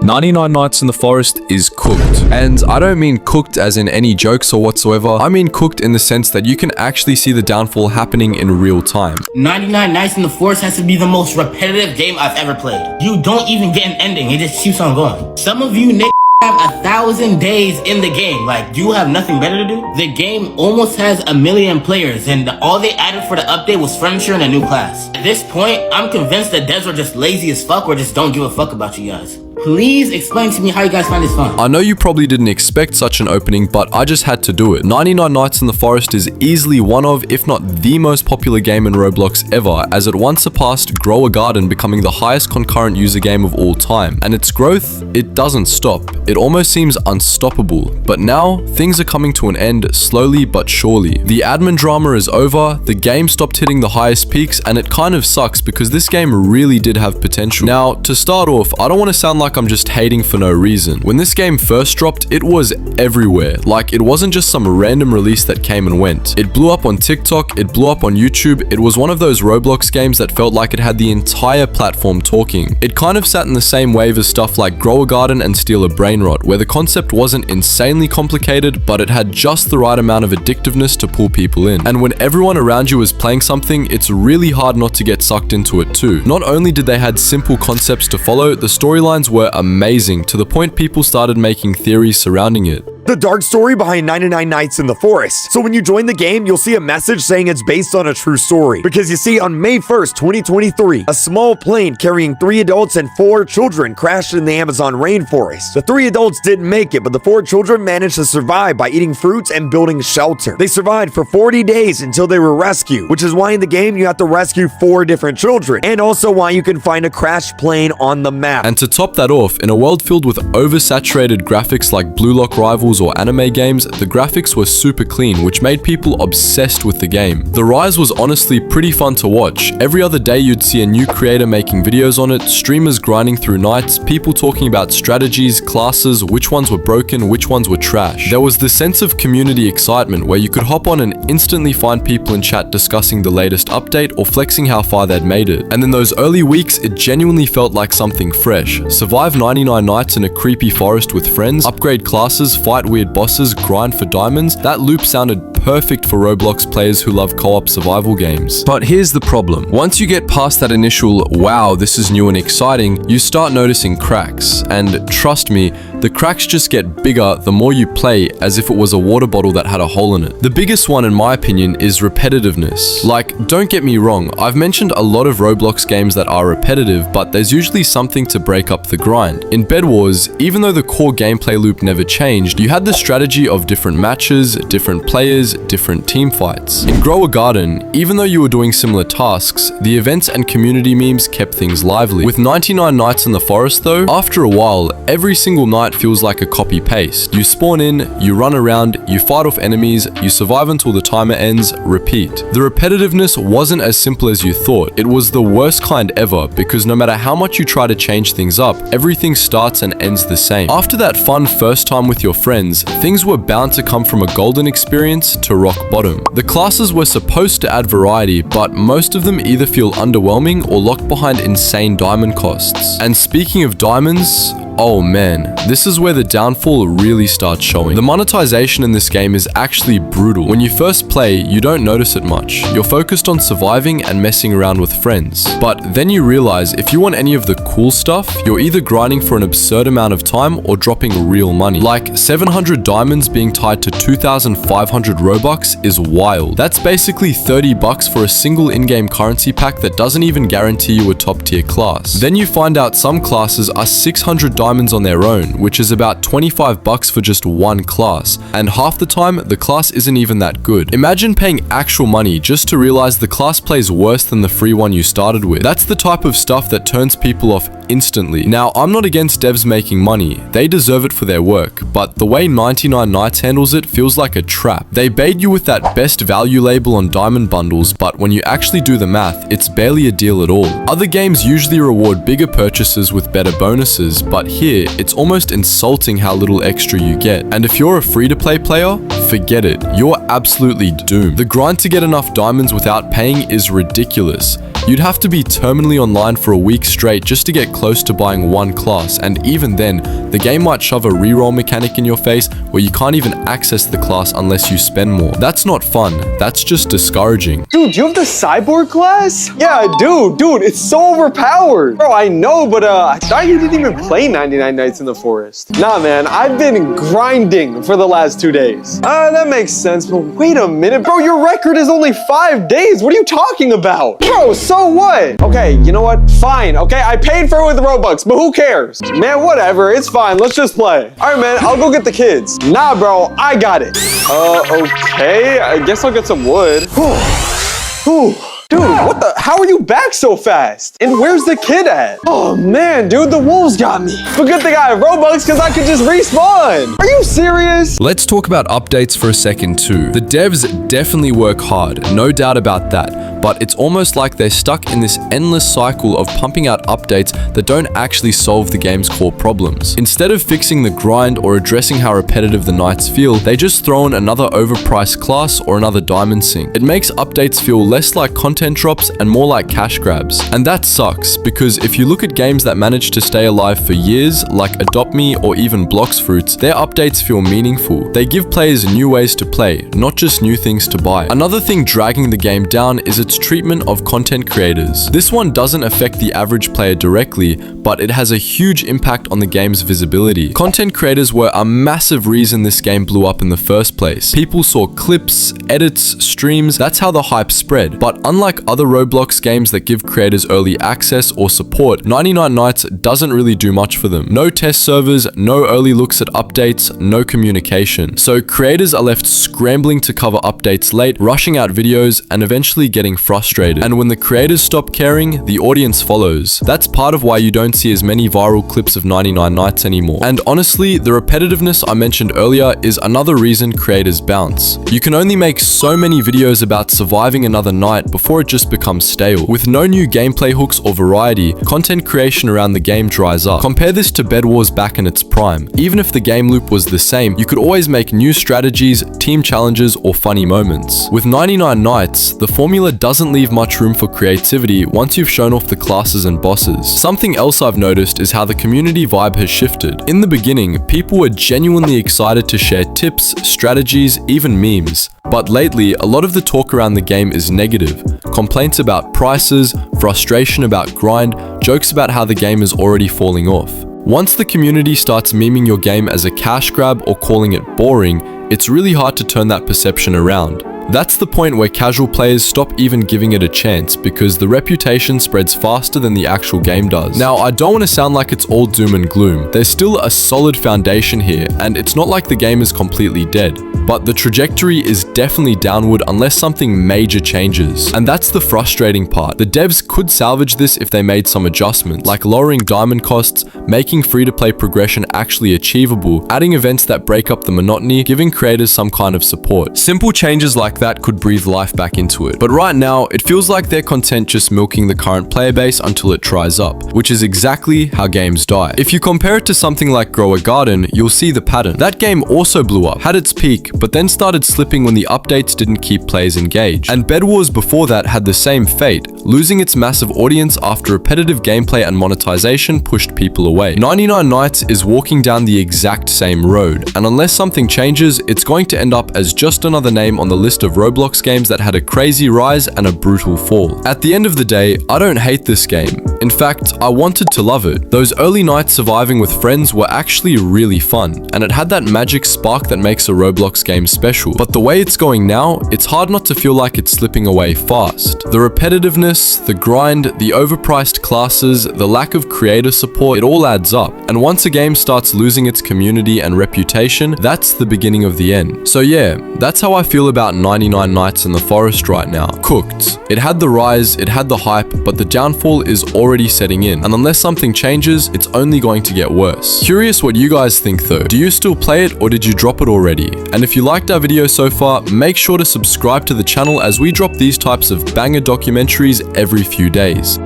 99 Nights in the Forest is cooked. And I don't mean cooked as in any jokes or whatsoever. I mean cooked in the sense that you can actually see the downfall happening in real time. 99 Nights in the Forest has to be the most repetitive game I've ever played. You don't even get an ending, it just keeps on going. Some of you have 1,000 days in the game. Like, do you have nothing better to do? The game almost has 1 million players, and all they added for the update was furniture and a new class. At this point, I'm convinced that devs are just lazy as fuck or just don't give a fuck about you guys. Please explain to me how you guys find this fun. I know you probably didn't expect such an opening, but I just had to do it. 99 Nights in the Forest is easily one of, if not the most popular game in Roblox ever, as it once surpassed Grow a Garden, becoming the highest concurrent user game of all time. And its growth, it doesn't stop. It almost seems unstoppable. But now, things are coming to an end slowly but surely. The admin drama is over, the game stopped hitting the highest peaks, and it kind of sucks because this game really did have potential. Now, to start off, I don't want to sound like I'm just hating for no reason. When this game first dropped, it was everywhere. Like, it wasn't just some random release that came and went. It blew up on TikTok, it blew up on YouTube. It was one of those Roblox games that felt like it had the entire platform talking. It kind of sat in the same wave as stuff like Grow a Garden and Steal a Brain Rot, where the concept wasn't insanely complicated, but it had just the right amount of addictiveness to pull people in. And when everyone around you is playing something, it's really hard not to get sucked into it too. Not only did they had simple concepts to follow, the storylines were amazing, to the point people started making theories surrounding it. The dark story behind 99 Nights in the Forest. So when you join the game, you'll see a message saying it's based on a true story. Because you see, on May 1st, 2023, a small plane carrying 3 adults and 4 children crashed in the Amazon rainforest. The 3 adults didn't make it, but the 4 children managed to survive by eating fruits and building shelter. They survived for 40 days until they were rescued, which is why in the game you have to rescue 4 different children, and also why you can find a crashed plane on the map. And to top that off, in a world filled with oversaturated graphics like Blue Lock Rivals or anime games, the graphics were super clean, which made people obsessed with the game. The rise was honestly pretty fun to watch. Every other day you'd see a new creator making videos on it, streamers grinding through nights, people talking about strategies, classes, which ones were broken, which ones were trash. There was this sense of community excitement where you could hop on and instantly find people in chat discussing the latest update or flexing how far they'd made it. And in those early weeks, it genuinely felt like something fresh. Survive 99 nights in a creepy forest with friends, upgrade classes, fight weird bosses, grind for diamonds. That loop sounded perfect for Roblox players who love co-op survival games. But here's the problem. Once you get past that initial, wow, this is new and exciting, you start noticing cracks. And trust me, the cracks just get bigger the more you play, as if it was a water bottle that had a hole in it. The biggest one, in my opinion, is repetitiveness. Like, don't get me wrong, I've mentioned a lot of Roblox games that are repetitive, but there's usually something to break up the grind. In Bed Wars, even though the core gameplay loop never changed, you had the strategy of different matches, different players, different team fights. In Grow a Garden, even though you were doing similar tasks, the events and community memes kept things lively. With 99 Nights in the Forest though, after a while, every single night feels like a copy-paste. You spawn in, you run around, you fight off enemies, you survive until the timer ends, repeat. The repetitiveness wasn't as simple as you thought. It was the worst kind ever, because no matter how much you try to change things up, everything starts and ends the same. After that fun first time with your friends, things were bound to come from a golden experience to rock bottom. The classes were supposed to add variety, but most of them either feel underwhelming or locked behind insane diamond costs. And speaking of diamonds, oh man, this is where the downfall really starts showing. The monetization in this game is actually brutal. When you first play, you don't notice it much. You're focused on surviving and messing around with friends. But then you realize if you want any of the cool stuff, you're either grinding for an absurd amount of time or dropping real money. Like 700 diamonds being tied to 2,500 Robux is wild. That's basically 30 bucks for a single in-game currency pack that doesn't even guarantee you a top tier class. Then you find out some classes are 600 diamonds on their own, which is about 25 bucks for just one class, and half the time the class isn't even that good. Imagine paying actual money just to realize the class plays worse than the free one you started with. That's the type of stuff that turns people off instantly. Now, I'm not against devs making money, they deserve it for their work, but the way 99 Nights handles it feels like a trap. They bait you with that best value label on diamond bundles, but when you actually do the math, it's barely a deal at all. Other games usually reward bigger purchases with better bonuses, but here, it's almost insulting how little extra you get. And if you're a free-to-play player, forget it, you're absolutely doomed. The grind to get enough diamonds without paying is ridiculous. You'd have to be terminally online for a week straight just to get close to buying one class, and even then, the game might shove a reroll mechanic in your face where you can't even access the class unless you spend more. That's not fun, that's just discouraging. Dude, do you have the cyborg class? Yeah, I do. Dude, it's so overpowered. Bro, I know, but I thought you didn't even play 99 Nights in the Forest. Nah, man, I've been grinding for the last 2 days. That makes sense, but wait a minute. Bro, your record is only 5 days. What are you talking about? Bro, so what? Okay, you know what? Fine, okay? I paid for it with Robux, but who cares? Man, whatever. It's fine. Let's just play. All right, man, I'll go get the kids. Nah, bro, I got it. Okay. I guess I'll get some wood. Whew. Dude, what the? How are you back so fast? And where's the kid at? Oh man, dude, the wolves got me. But good thing I have Robux because I could just respawn. Are you serious? Let's talk about updates for a second too. The devs definitely work hard, no doubt about that. But it's almost like they're stuck in this endless cycle of pumping out updates that don't actually solve the game's core problems. Instead of fixing the grind or addressing how repetitive the nights feel, they just throw in another overpriced class or another diamond sink. It makes updates feel less like content drops and more like cash grabs. And that sucks, because if you look at games that manage to stay alive for years, like Adopt Me or even Blox Fruits, their updates feel meaningful. They give players new ways to play, not just new things to buy. Another thing dragging the game down is its treatment of content creators. This one doesn't affect the average player directly, but it has a huge impact on the game's visibility. Content creators were a massive reason this game blew up in the first place. People saw clips, edits, streams, that's how the hype spread. But unlike other Roblox games that give creators early access or support, 99 Nights doesn't really do much for them. No test servers, no early looks at updates, no communication. So creators are left scrambling to cover updates late, rushing out videos, and eventually getting frustrated. And when the creators stop caring, the audience follows. That's part of why you don't see as many viral clips of 99 Nights anymore. And honestly, the repetitiveness I mentioned earlier is another reason creators bounce. You can only make so many videos about surviving another night before it just becomes stale. With no new gameplay hooks or variety, content creation around the game dries up. Compare this to Bed Wars back in its prime. Even if the game loop was the same, you could always make new strategies, team challenges, or funny moments. With 99 Nights, the formula doesn't leave much room for creativity once you've shown off the classes and bosses. Something else I've noticed is how the community vibe has shifted. In the beginning, people were genuinely excited to share tips, strategies, even memes. But lately, a lot of the talk around the game is negative. Complaints about prices, frustration about grind, jokes about how the game is already falling off. Once the community starts memeing your game as a cash grab or calling it boring, it's really hard to turn that perception around. That's the point where casual players stop even giving it a chance because the reputation spreads faster than the actual game does. Now, I don't want to sound like it's all doom and gloom. There's still a solid foundation here, and it's not like the game is completely dead. But the trajectory is definitely downward unless something major changes. And that's the frustrating part. The devs could salvage this if they made some adjustments, like lowering diamond costs, making free-to-play progression actually achievable, adding events that break up the monotony, giving creators some kind of support. Simple changes like that could breathe life back into it. But right now, it feels like they're content just milking the current player base until it dries up, which is exactly how games die. If you compare it to something like Grow a Garden, you'll see the pattern. That game also blew up, had its peak, but then started slipping when the updates didn't keep players engaged. And Bed Wars before that had the same fate, losing its massive audience after repetitive gameplay and monetization pushed people away. 99 Nights is walking down the exact same road, and unless something changes, it's going to end up as just another name on the list of Roblox games that had a crazy rise and a brutal fall. At the end of the day, I don't hate this game. In fact, I wanted to love it. Those early nights surviving with friends were actually really fun, and it had that magic spark that makes a Roblox game special. But the way it's going now, it's hard not to feel like it's slipping away fast. The repetitiveness, the grind, the overpriced classes, the lack of creator support, it all adds up. And once a game starts losing its community and reputation, that's the beginning of the end. So yeah, that's how I feel about 99 Nights in the Forest right now. Cooked. It had the rise, it had the hype, but the downfall is already setting in. And unless something changes, it's only going to get worse. Curious what you guys think though. Do you still play it or did you drop it already? And if you liked our video so far, make sure to subscribe to the channel as we drop these types of banger documentaries every few days.